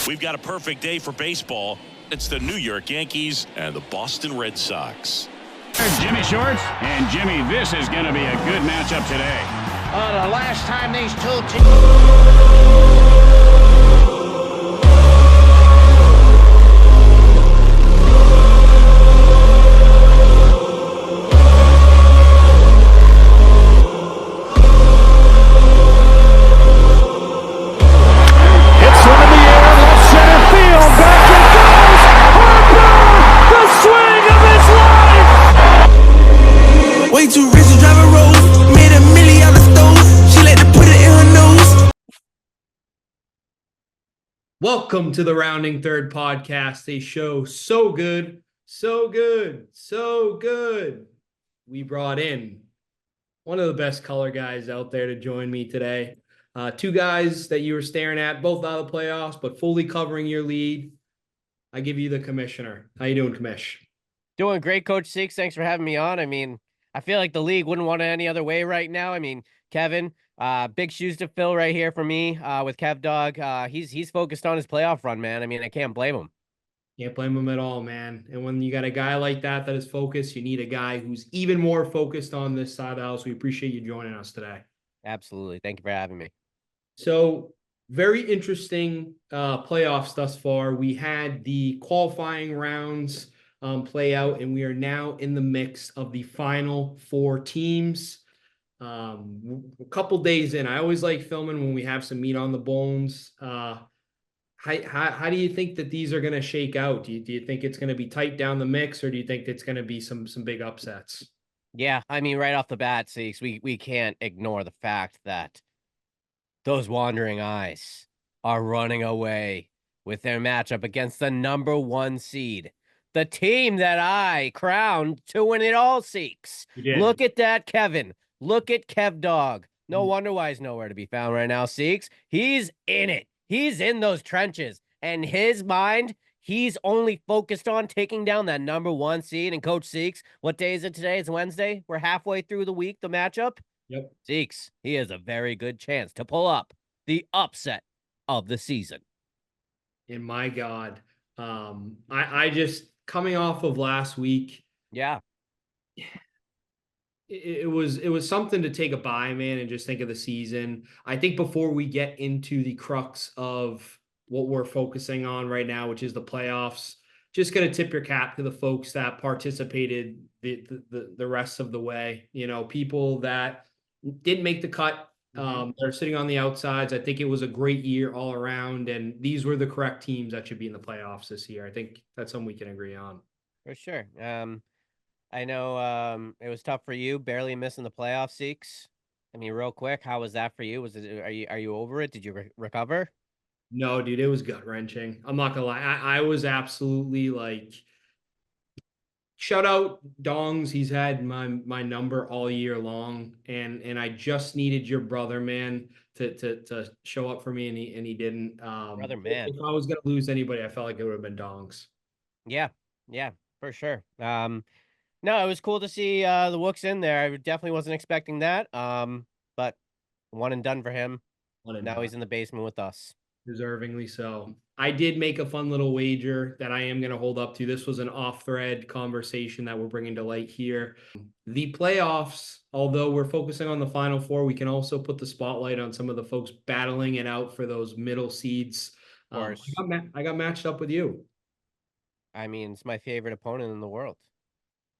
We've got a perfect day for baseball. It's the New York Yankees and the Boston Red Sox. Jimmy Shorts, and Jimmy, this is going to be a good matchup today. The last time these two teams... Too rich to drive a Rolls, made $1 million on the stove. She like to put it in her nose. Welcome to the Rounding Third podcast, a show so good, so good, so good. We brought in one of the best color guys out there to join me today. Two guys that you were staring at, both out of the playoffs, but fully covering your lead. I give you the commissioner. How you doing, Commish? Doing great, Coach Six. Thanks for having me on. I mean, I feel like the league wouldn't want it any other way right now. I mean, Kevin, big shoes to fill right here for me with Kev Dog. He's focused on his playoff run, man. I mean, I can't blame him. Can't blame him at all, man. And when you got a guy like that is focused, you need a guy who's even more focused on this side of the house. We appreciate you joining us today. Absolutely. Thank you for having me. So very interesting playoffs thus far. We had the qualifying rounds play out, and we are now in the mix of the final four teams. A couple days in, I always like filming when we have some meat on the bones. How do you think that these are going to shake out? Do you think it's going to be tight down the mix, or do you think it's going to be some big upsets? Yeah, I mean, right off the bat, Six, we can't ignore the fact that those Wandering Eyes are running away with their matchup against the number one seed. The team that I crowned to win it all, Seeks. Look at that, Kevin. Look at Kev Dog. No wonder why he's nowhere to be found right now, Seeks. He's in it. He's in those trenches. And his mind, he's only focused on taking down that number one seed. And Coach Seeks, what day is it today? It's Wednesday. We're halfway through the week, the matchup. Yep. Seeks, he has a very good chance to pull up the upset of the season. And my God, I just... coming off of last week, yeah, it was something to take a bye, man, and just think of the season. I think before we get into the crux of what we're focusing on right now, which is the playoffs, just gonna tip your cap to the folks that participated the rest of the way. You know, people that didn't make the cut. They're sitting on the outsides. I think it was a great year all around, and these were the correct teams that should be in the playoffs this year. I think that's something we can agree on. For sure. I know it was tough for you, barely missing the playoff Seeks. I mean, real quick, how was that for you? Are you over it? Did you recover? No, dude, it was gut wrenching. I'm not gonna lie. I was absolutely like, shout out Dongs. He's had my number all year long, and I just needed your brother, man, to show up for me, and he didn't. Brother, man. If I was gonna lose anybody, I felt like it would have been Dongs. Yeah, for sure. No, it was cool to see the Wooks in there. I definitely wasn't expecting that. But one and done for him. Now he's in the basement with us. Deservingly so. I did make a fun little wager that I am going to hold up to. This was an off-thread conversation that we're bringing to light here. The playoffs, although we're focusing on the Final Four, we can also put the spotlight on some of the folks battling it out for those middle seeds. Of course. I got matched up with you. I mean, it's my favorite opponent in the world.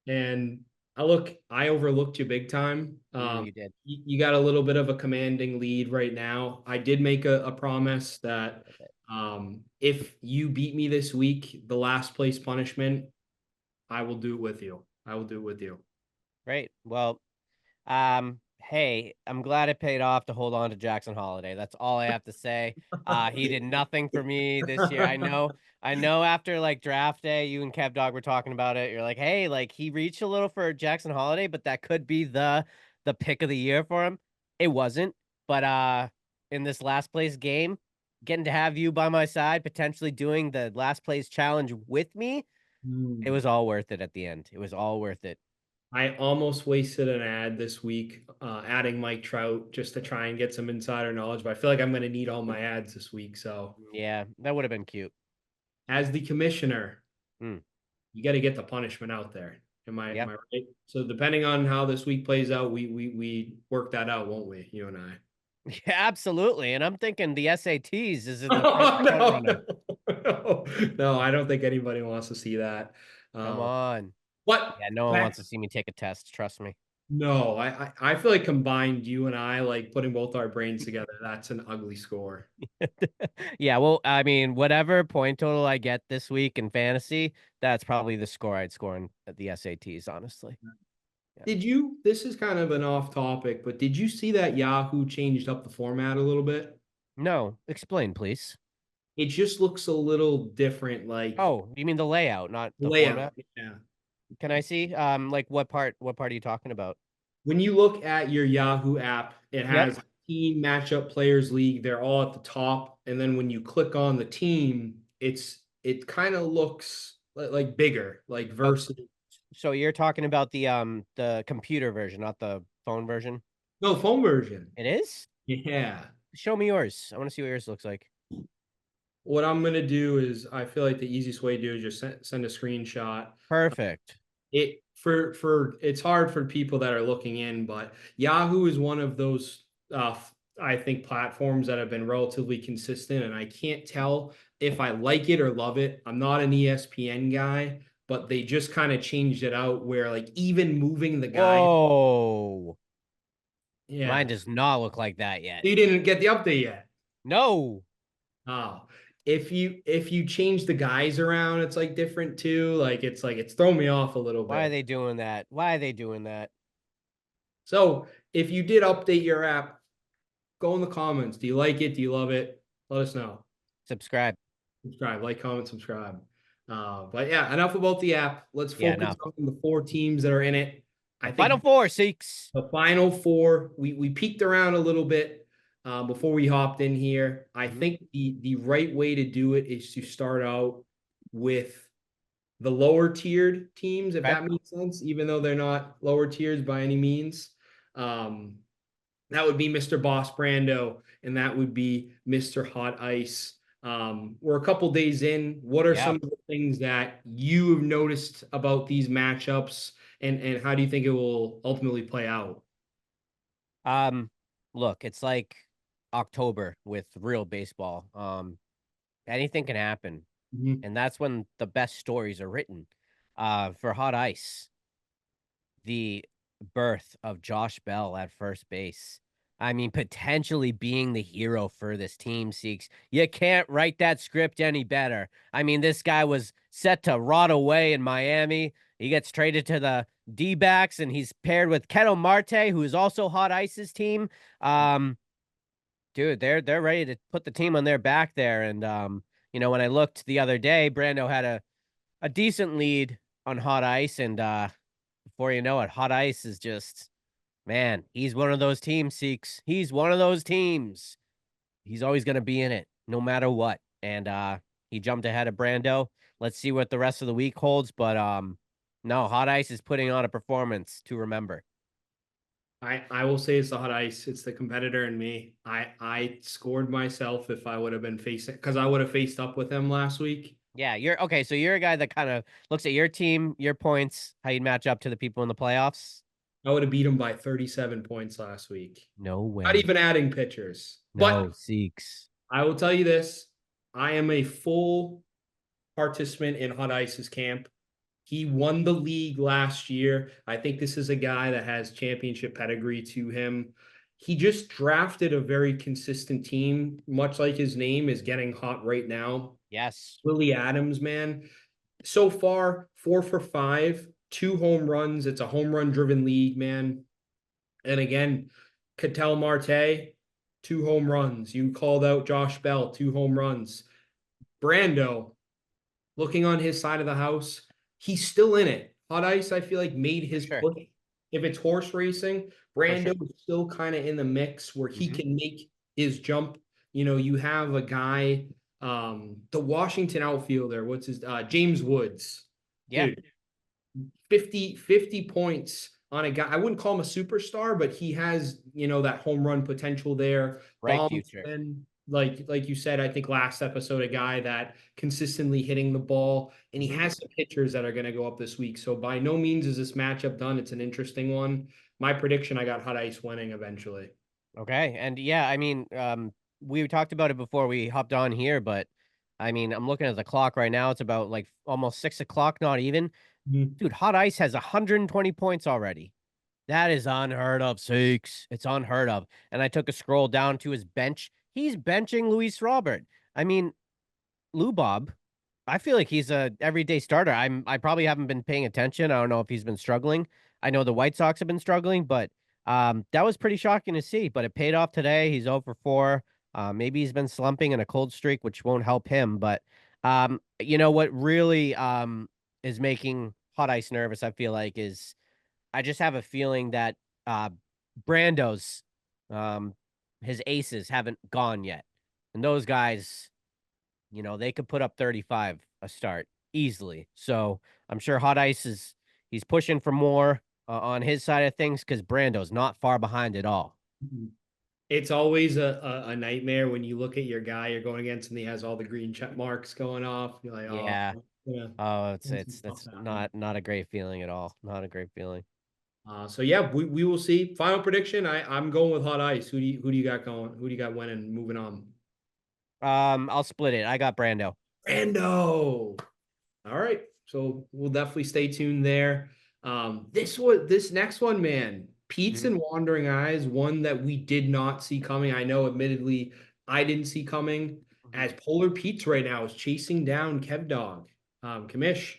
And I overlooked you big time. You did. You got a little bit of a commanding lead right now. I did make a promise that if you beat me this week, the last place punishment, I will do it with you. Great. Well, hey, I'm glad it paid off to hold on to Jackson Holiday. That's all I have to say. He did nothing for me this year. I know after like draft day, you and Kev Dog were talking about it. You're like, hey, like he reached a little for Jackson Holiday, but that could be the pick of the year for him. It wasn't. But in this last place game, getting to have you by my side, potentially doing the last place challenge with me, it was all worth it at the end. It was all worth it. I almost wasted an ad this week, adding Mike Trout just to try and get some insider knowledge, but I feel like I'm going to need all my ads this week. So, Yeah, that would have been cute. as the commissioner, Hmm. you got to get the punishment out there. Am Yep. I right? So, depending on how this week plays out, we work that out, won't we? You and I. Yeah, absolutely. And I'm thinking the SATs is in the Oh, front no, runner. no, no, I don't think anybody wants to see that. Come on. What? Yeah, no one wants to see me take a test. Trust me. No, I feel like combined you and I, like putting both our brains together, that's an ugly score. Yeah, well, I mean, whatever point total I get this week in fantasy, that's probably the score I'd score in the SATs, honestly. This is kind of an off topic, but did you see that Yahoo changed up the format a little bit? No, explain, please. It just looks a little different, like Oh, you mean the layout, not the layout. format? Yeah. Can I see? Like what part are you talking about? When you look at your Yahoo app, it Yep. has team matchup players league. They're all at the top. And then when you click on the team, it kind of looks like bigger, like versus So you're talking about the computer version, not the phone version? no phone version. It is? Yeah. Show me yours. I want to see what yours looks like. What I'm gonna do is I feel like the easiest way to do is just send a screenshot. Perfect. It for it's hard for people that are looking in, but Yahoo is one of those I think platforms that have been relatively consistent, and I can't tell if I like it or love it. I'm not an ESPN guy, but they just kind of changed it out where like even moving the guy. Oh, Yeah, mine does not look like that yet. you didn't get the update yet. No. Oh, if you change the guys around, it's like different too. Like it's thrown me off a little bit. Why are they doing that? Why are they doing that? So if you did update your app, go in the comments. Do you like it? Do you love it? Let us know. Subscribe. Subscribe, like, comment, subscribe. But yeah, enough about the app. Let's Yeah, focus on the 4 teams that are in it. I think Final four, Seeks. the final 4, we peeked around a little bit before we hopped in here. I think the right way to do it is to start out with the lower tiered teams, if Okay. that makes sense, even though they're not lower tiers by any means. That would be Mr. Boss Brando, and that would be Mr. Hot Ice. We're a couple days in. What are some of the things that you have noticed about these matchups, and how do you think it will ultimately play out? Look, it's like October with real baseball. Anything can happen. And that's when the best stories are written. For Hot Ice, the birth of Josh Bell at first base. I mean, potentially being the hero for this team, Seeks. You can't write that script any better. I mean, this guy was set to rot away in Miami. He gets traded to the D-backs, and he's paired with Ketel Marte, who is also Hot Ice's team. Dude, they're ready to put the team on their back there. And when I looked the other day, Brando had a decent lead on Hot Ice, and before you know it, Hot Ice is just, man, he's one of those teams, Seeks. He's one of those teams. He's always going to be in it, no matter what. And he jumped ahead of Brando. Let's see what the rest of the week holds. But no, Hot Ice is putting on a performance to remember. I will say it's the Hot Ice. It's the competitor in me. I scored myself if I would have been facing, because I would have faced up with him last week. Yeah, you're okay. So you're a guy that kind of looks at your team, your points, how you'd match up to the people in the playoffs. I would have beat him by 37 points last week. No way. Not even adding pitchers. No, But Seeks. I will tell you this. I am a full participant in Hot Ice's camp. He won the league last year. I think this is a guy that has championship pedigree to him. He just drafted a very consistent team, much like his name is getting hot right now. Yes. Willie Adams, man. So far, 4 for 5, 2 home runs. It's a home run driven league, man. And again, Ketel Marte, 2 home runs. You called out Josh Bell, 2 home runs. Brando, looking on his side of the house, he's still in it. Hot Ice, I feel like, made his push. If it's horse racing, Brando is still kind of in the mix where he can make his jump. You have a guy, the Washington outfielder, what's his James Woods. Yeah. Dude, 50 points on a guy. I wouldn't call him a superstar, but he has, that home run potential there. Bright Bombs future. been, like you said, I think last episode, a guy that consistently hitting the ball, and he has some pitchers that are going to go up this week. So by no means is this matchup done. It's an interesting one. My prediction, I got Hot Ice winning eventually. Okay. And yeah, I mean, we talked about it before we hopped on here, but I mean, I'm looking at the clock right now. It's about like almost 6 o'clock, not even. Dude, Hot Ice has 120 points already. That is unheard of, Sakes. It's unheard of. And I took a scroll down to his bench. He's benching Luis Robert. I mean, Lou Bob, I feel like he's a everyday starter. I probably haven't been paying attention. I don't know if he's been struggling. I know the White Sox have been struggling, but that was pretty shocking to see. But it paid off today. He's 0 for 4. Maybe he's been slumping in a cold streak, which won't help him. But you know what really is making Hot Ice nervous, I feel like, is I just have a feeling that Brando's his aces haven't gone yet. And those guys, they could put up 35 a start easily. So I'm sure Hot Ice he's pushing for more on his side of things because Brando's not far behind at all. It's always a nightmare when you look at your guy you're going against and he has all the green check marks going off. You're like, oh, yeah. Oh, that's that's not a great feeling at all. Not a great feeling. So yeah, we will see. Final prediction. I'm going with Hot Ice. Who do you got going? Who do you got winning? Moving on. I'll split it. I got Brando. All right. So we'll definitely stay tuned there. This next one, man, Pete's and Wandering Eyes, one that we did not see coming. I know, admittedly, I didn't see coming. As Polar Pete's right now is chasing down Kev Dog. Kamish,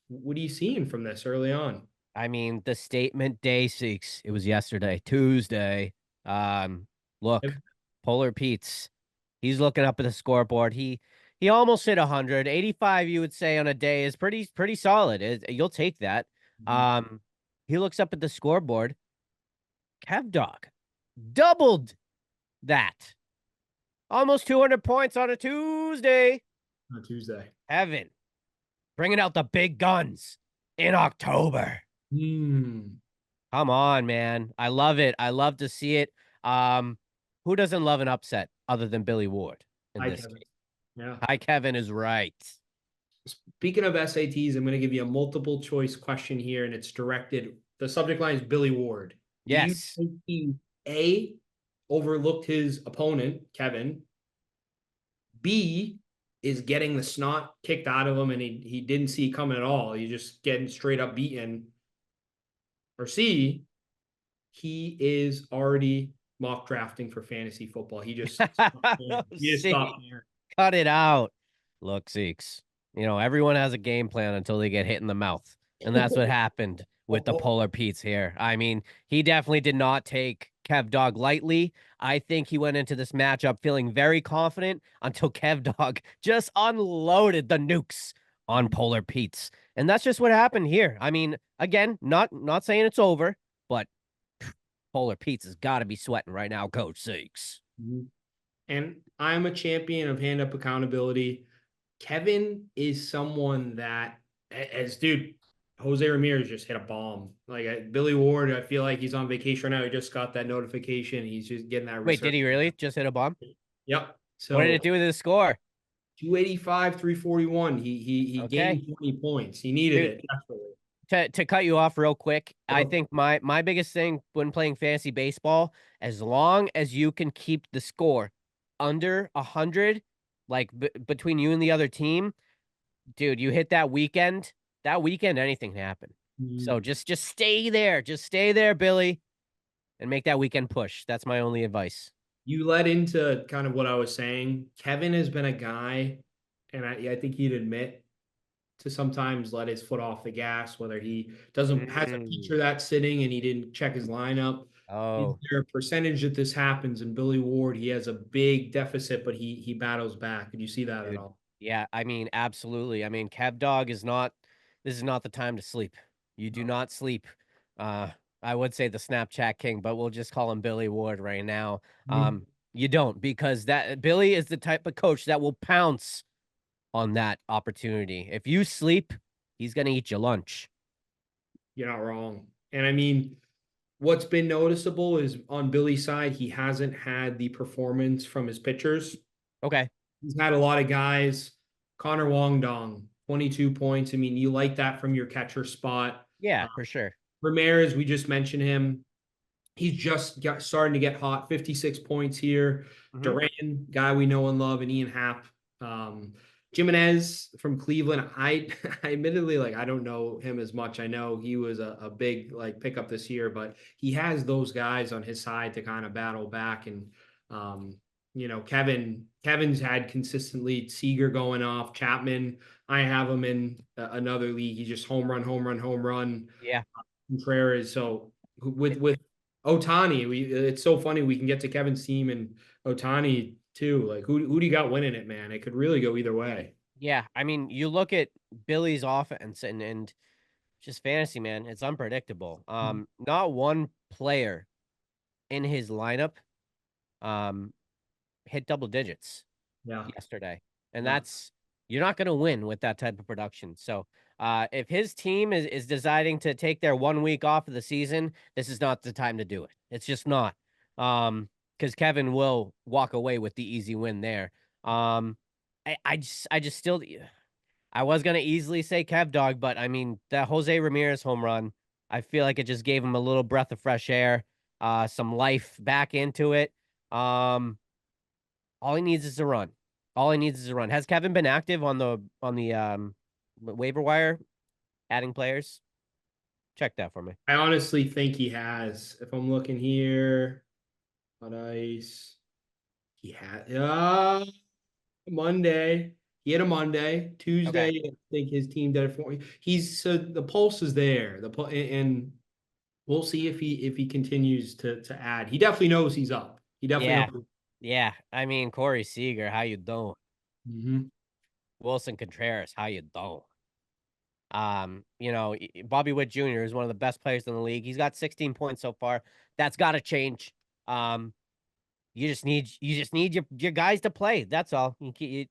what are you seeing from this early on? I mean, the statement day 6. It was yesterday, Tuesday. Look, Polar Pete's. He's looking up at the scoreboard. He almost hit 100. 85, you would say, on a day is pretty solid. You'll take that. He looks up at the scoreboard. Kev Dog doubled that. Almost 200 points on a Tuesday. On Tuesday. Evan, bringing out the big guns in October. Come on, man. I love it. I love to see it. Who doesn't love an upset other than Billy Ward in this case? Yeah. Hi, Kevin is right. Speaking of SATs, I'm going to give you a multiple choice question here, and it's directed. The subject line is Billy Ward. Yes. Do you think he, A, overlooked his opponent, Kevin? B, is getting the snot kicked out of him and he didn't see it coming at all. He's just getting straight up beaten. Or C, he is already mock drafting for fantasy football. He just stopped there. Cut it out. Look, Zeeks, everyone has a game plan until they get hit in the mouth. And that's what happened with the Polar Pete's here. I mean, he definitely did not take Kev Dog lightly. I think he went into this matchup feeling very confident until Kev Dog just unloaded the nukes on Polar Pete's. And that's just what happened here. I mean, again, not saying it's over, but Polar Pete's has got to be sweating right now, Coach Sakes. And I'm a champion of hand up accountability. Kevin is someone that, dude, Jose Ramirez just hit a bomb. Like Billy Ward, I feel like he's on vacation right now. He just got that notification. He's just getting that. Wait, did he really just hit a bomb? Yep. So what did it do with his score? 285, 341. He gained 20 points. He needed it desperately. To cut you off real quick, I think my biggest thing when playing fantasy baseball, as long as you can keep the score under 100, like between you and the other team, dude, you hit that weekend, anything can happen. So just stay there. Just stay there, Billy, and make that weekend push. That's my only advice. You led into kind of what I was saying. Kevin has been a guy, and I think he'd admit to sometimes let his foot off the gas, whether he has a feature that's sitting and he didn't check his lineup. Oh, is there a percentage that this happens? And Billy Ward, he has a big deficit, but he battles back. Did you see that at all? Yeah, I mean, absolutely. I mean, Kev Dog this is not the time to sleep. You do not sleep. I would say the Snapchat king, but we'll just call him Billy Ward right now. You don't, because that Billy is the type of coach that will pounce on that opportunity. If you sleep, he's going to eat your lunch. You're not wrong. And I mean, what's been noticeable is on Billy's side, he hasn't had the performance from his pitchers. Okay. He's had a lot of guys. Connor Wong Dong, 22 points. I mean, you like that from your catcher spot. Yeah, for sure. Ramirez, we just mentioned him. He's just starting to get hot. 56 points here. Duran, guy we know and love, and Ian Happ. Jimenez from Cleveland. I admittedly, like, I don't know him as much. I know he was a big like pickup this year, but he has those guys on his side to kind of battle back. And Kevin's had consistently Seager going off. Chapman, I have him in another league. He just home run. Yeah. Contreras. So with Ohtani, it's so funny we can get to Kevin's team and Ohtani too. Like who do you got winning it, man? It could really go either way. Yeah, I mean, you look at Billy's offense and just fantasy, man. It's unpredictable. Not one player in his lineup hit double digits yesterday, and that's you're not going to win with that type of production. So if his team is deciding to take their 1 week off of the season, this is not the time to do it. It's just not. Because Kevin will walk away with the easy win there. I just still, I was gonna easily say Kev Dog, but I mean that Jose Ramirez home run, I feel like it just gave him a little breath of fresh air, some life back into it. All he needs is a run. All he needs is a run. Has Kevin been active on the waiver wire, adding players? Check that for me. I honestly think he has. If I'm looking here, on ice, he had Monday. He had a Monday. Tuesday, I think his team did it for him. So the pulse is there. And we'll see if he continues to add. He definitely knows he's up. He definitely knows. Yeah. I mean, Corey Seager, how you doing? Wilson Contreras, how you doing? Bobby Witt Jr. is one of the best players in the league. He's got 16 points so far. That's got to change. You just need your guys to play. That's all.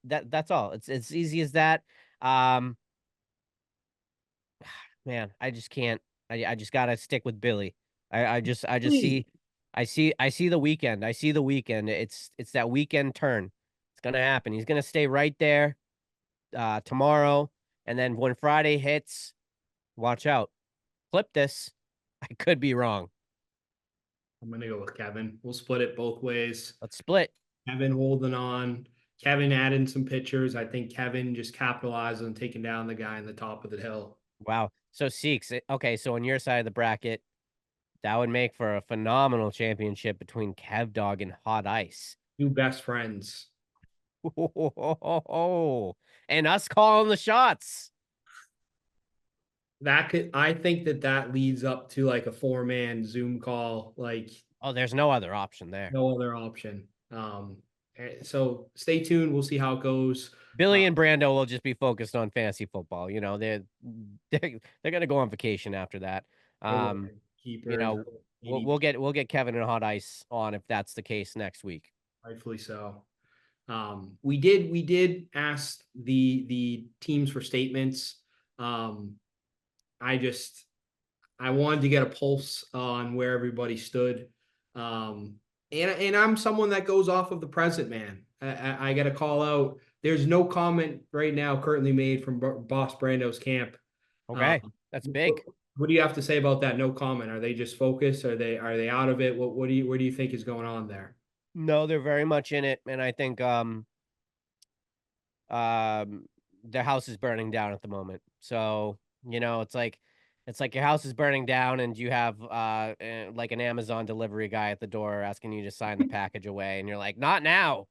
That's all. It's easy as that. Man, I just can't. I just gotta stick with Billy. I just see the weekend. I see the weekend. It's that weekend turn. It's gonna happen. He's gonna stay right there tomorrow. And then when Friday hits, watch out. Flip this. I could be wrong. I'm going to go with Kevin. We'll split it both ways. Let's split. Kevin holding on. Kevin adding some pitchers. I think Kevin just capitalized on taking down the guy in the top of the hill. Wow. So Seeks, okay, so on your side of the bracket, that would make for a phenomenal championship between Kev Dog and Hot Ice. Two best friends. And us calling the shots. I think that leads up to like a 4-man Zoom call. Like, there's no other option there. No other option. So stay tuned. We'll see how it goes. Billy and Brando will just be focused on fantasy football. You know, they're gonna go on vacation after that. We'll get Kevin and Hot Ice on if that's the case next week. Rightfully so. We did ask the teams for statements. I wanted to get a pulse on where everybody stood. And I'm someone that goes off of the present, man. I got to call out. There's no comment right now currently made from Boss Brando's camp. Okay, that's big. What do you have to say about that? No comment. Are they just focused? Are they out of it? Where do you think is going on there? No, they're very much in it, and I think their house is burning down at the moment. So it's like your house is burning down, and you have like an Amazon delivery guy at the door asking you to sign the package away, and you're like, not now.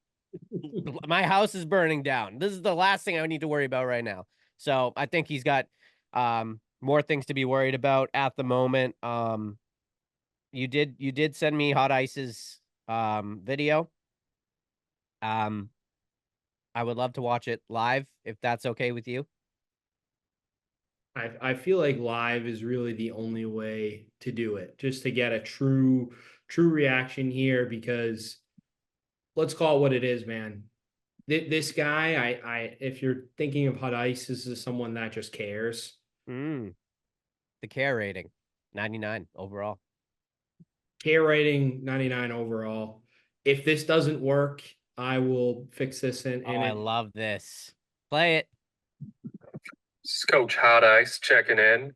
My house is burning down. This is the last thing I need to worry about right now. So I think he's got more things to be worried about at the moment. You did send me Hot Ice's video. I would love to watch it live if that's okay with you. I feel like live is really the only way to do it, just to get a true reaction here, because let's call it what it is, man. This guy, if you're thinking of Hot Ice, this is someone that just cares. the care rating, 99 overall. Care rating 99 overall. If this doesn't work, I will fix this I love this. Play it. This is Coach Hot Ice checking in.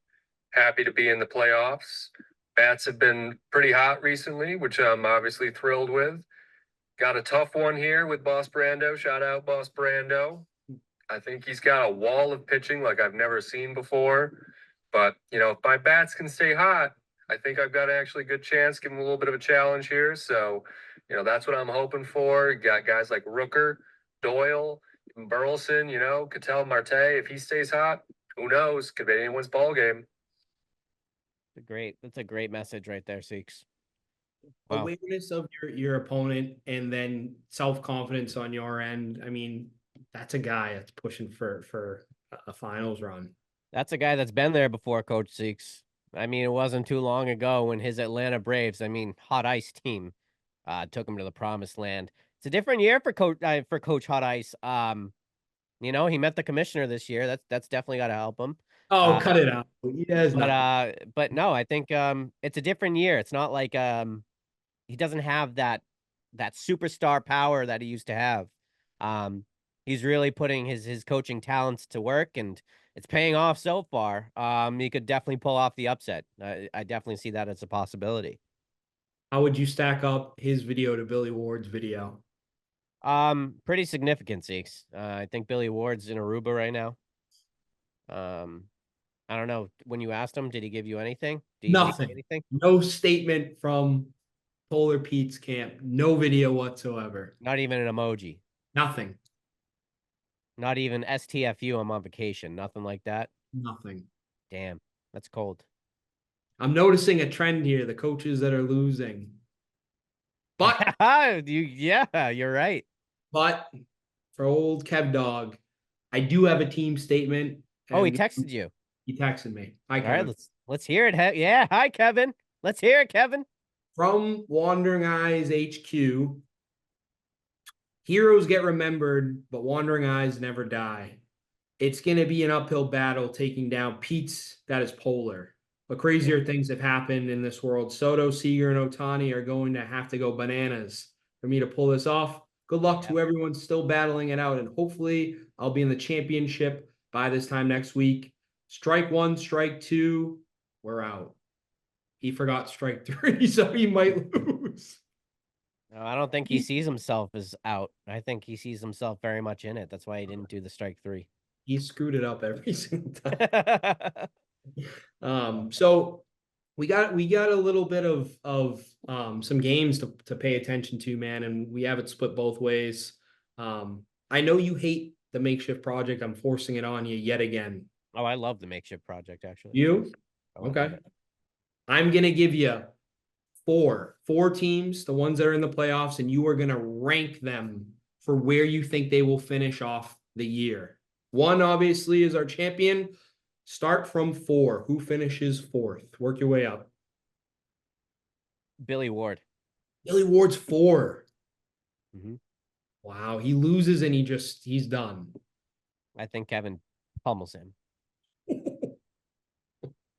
Happy to be in the playoffs. Bats have been pretty hot recently, which I'm obviously thrilled with. Got a tough one here with Boss Brando. Shout out Boss Brando. I think he's got a wall of pitching like I've never seen before. But, if my bats can stay hot, I think I've got actually a good chance. Give him a little bit of a challenge here. So, that's what I'm hoping for. Got guys like Rooker, Doyle, Burleson, Ketel Marte. If he stays hot, who knows? Could be anyone's ball game. That's a great message right there, Seeks. Wow. Awareness of your opponent and then self-confidence on your end. I mean, that's a guy that's pushing for a finals run. That's a guy that's been there before, Coach Seeks. I mean, it wasn't too long ago when his Atlanta Braves, Hot Ice team, took him to the promised land. It's a different year for Coach Hot Ice. He met the commissioner this year. That's definitely got to help him. Oh, cut it out. But no, I think it's a different year. It's not like he doesn't have that superstar power that he used to have. He's really putting his coaching talents to work, and it's paying off so far. He could definitely pull off the upset. I definitely see that as a possibility. How would you stack up his video to Billy Ward's video? Pretty significant, Seeks. I think Billy Ward's in Aruba right now. I don't know. When you asked him, did he give you anything? Nothing. Anything? No statement from Polar Pete's camp. No video whatsoever. Not even an emoji. Nothing. Not even STFU, I'm on vacation. Nothing like that. Nothing. Damn, that's cold. I'm noticing a trend here. The coaches that are losing. But you're right. But for old Kev Dog, I do have a team statement. Oh, he texted you. He texted me. Hi, Kevin. All right, let's hear it. Yeah, hi, Kevin. Let's hear it, Kevin. From Wandering Eyes HQ, heroes get remembered, but Wandering Eyes never die. It's going to be an uphill battle taking down Pete's that is Polar. But crazier things have happened in this world. Soto, Seager, and Ohtani are going to have to go bananas for me to pull this off. Good luck to everyone still battling it out, and hopefully I'll be in the championship by this time next week. Strike one, strike two, we're out. He forgot strike three, so he might lose. No, I don't think he sees himself as out. I think he sees himself very much in it. That's why he didn't do the strike three. He screwed it up every single time. So we got a little bit of some games to pay attention to, man, and we have it split both ways. I know you hate the makeshift project. I'm forcing it on you yet again. Oh, I love the makeshift project, actually. You? Okay. I'm going to give you four teams, the ones that are in the playoffs, and you are going to rank them for where you think they will finish off the year. One, obviously, is our champion. Start from 4. Who finishes 4th? Work your way up. Billy Ward. Billy Ward's 4. Mm-hmm. Wow. He loses and he's done. I think Kevin pummels him.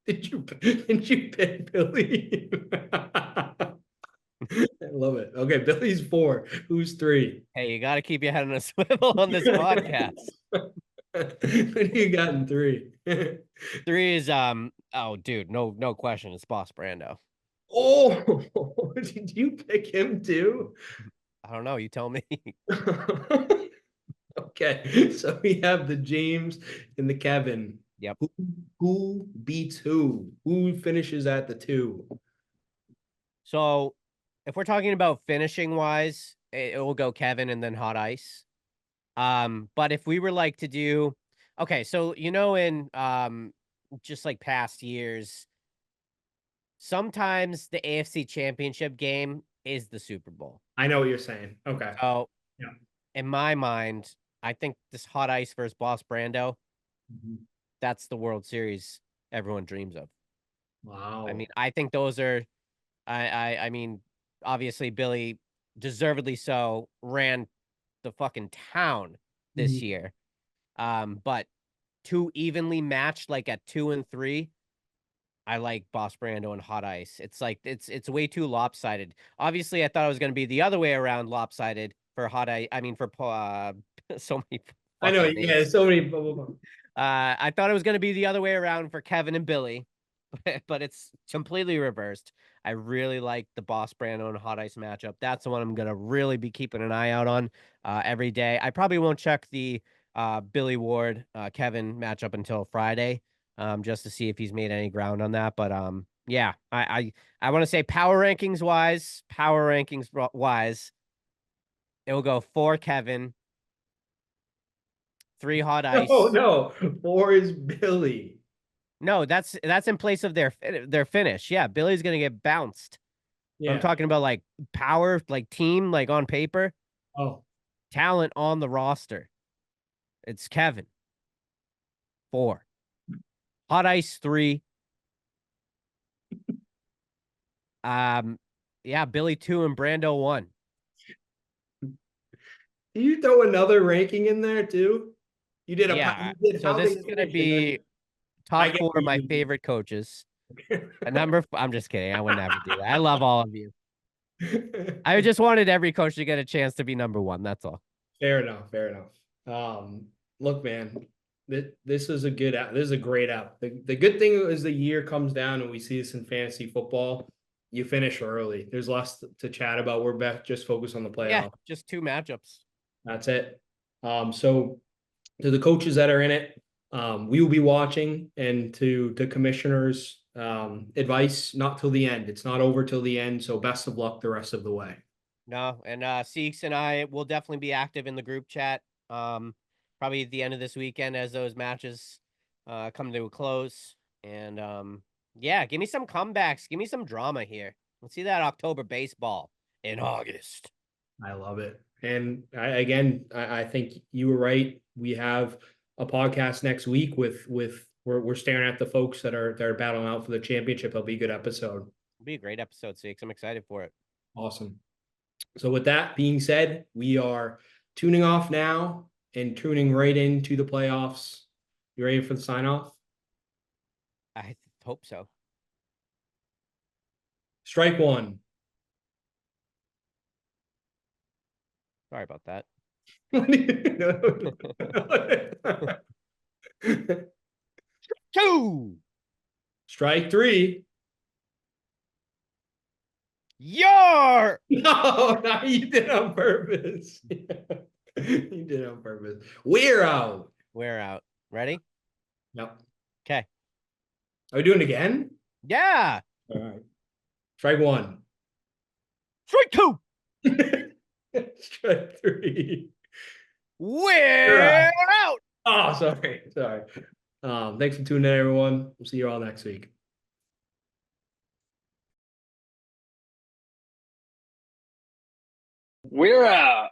Did you pick Billy? I love it. Okay, Billy's 4. Who's 3? Hey, you got to keep your head on a swivel on this podcast. What do you got in 3? 3 is oh dude, no question, it's Boss Brando. Oh, did you pick him too? I don't know, you tell me. Okay, so we have the James and the Kevin. Yep. Who beats who? Who finishes at the 2? So if we're talking about finishing wise, it will go Kevin and then Hot Ice. But if we were like to do, okay, so in just like past years, sometimes the AFC Championship game is the Super Bowl. I know what you're saying. Okay. So yeah, in my mind, I think this Hot Ice versus Boss Brando, that's the World Series everyone dreams of. Wow. I mean, I think those are, I mean, obviously Billy, deservedly so, ran the fucking town this year. But 2 evenly matched, like at 2 and 3, I like Boss Brando and Hot Ice. It's like it's way too lopsided. Obviously, I thought it was going to be the other way around, lopsided for Hot Ice. I mean, for so many. I know, fucking yeah, names. so many. Blah, blah, blah. I thought it was going to be the other way around for Kevin and Billy, but it's completely reversed. I really like the Boss Brando and Hot Ice matchup. That's the one I'm going to really be keeping an eye out on every day. I probably won't check the Billy Ward Kevin matchup until Friday, just to see if he's made any ground on that. But yeah, I want to say power rankings wise, it will go 4 Kevin, 3 Hot Ice. Oh no, 4 is Billy. No, that's in place of their finish. Yeah, Billy's gonna get bounced. Yeah. I'm talking about like power, like team, like on paper, Oh, talent on the roster. It's Kevin 4, Hot Ice 3. Yeah, Billy 2 and Brando 1. do you throw another ranking in there too? You did a Yeah. you did So how this they is gonna finish, and be I top get 4 of my you. favorite coaches. I'm just kidding. I would never do that. I love all of you. I just wanted every coach to get a chance to be number 1. That's all. Fair enough. Fair enough. Look, man, this is a good app. This is a great app. The good thing is the year comes down and we see this in fantasy football. You finish early. There's less to chat about. We're back just focused on the playoff. Yeah, just 2 matchups. That's it. So to the coaches that are in it, we will be watching, and to commissioners' advice, not till the end. It's not over till the end. So best of luck the rest of the way. No, and Seeks and I will definitely be active in the group chat. Probably at the end of this weekend as those matches come to a close. And yeah, give me some comebacks, give me some drama here. Let's see that October baseball in August. I love it. And I think you were right. We have a podcast next week with we're staring at the folks that are battling out for the championship. It'll be a good episode. It'll be a great episode, Seeks. I'm excited for it. Awesome. So with that being said, we are tuning off now and tuning right into the playoffs. You ready for the sign off? I hope so. Strike 1. Sorry about that. 2. Strike 3. Yar! No, you did it on purpose. You did it on purpose. We're out. We're out. Ready? Yep. Okay. Are we doing it again? Yeah. All right. Strike 1. Strike 2. Strike 3. We're out. Oh, sorry. Thanks for tuning in, everyone. We'll see you all next week. We're out.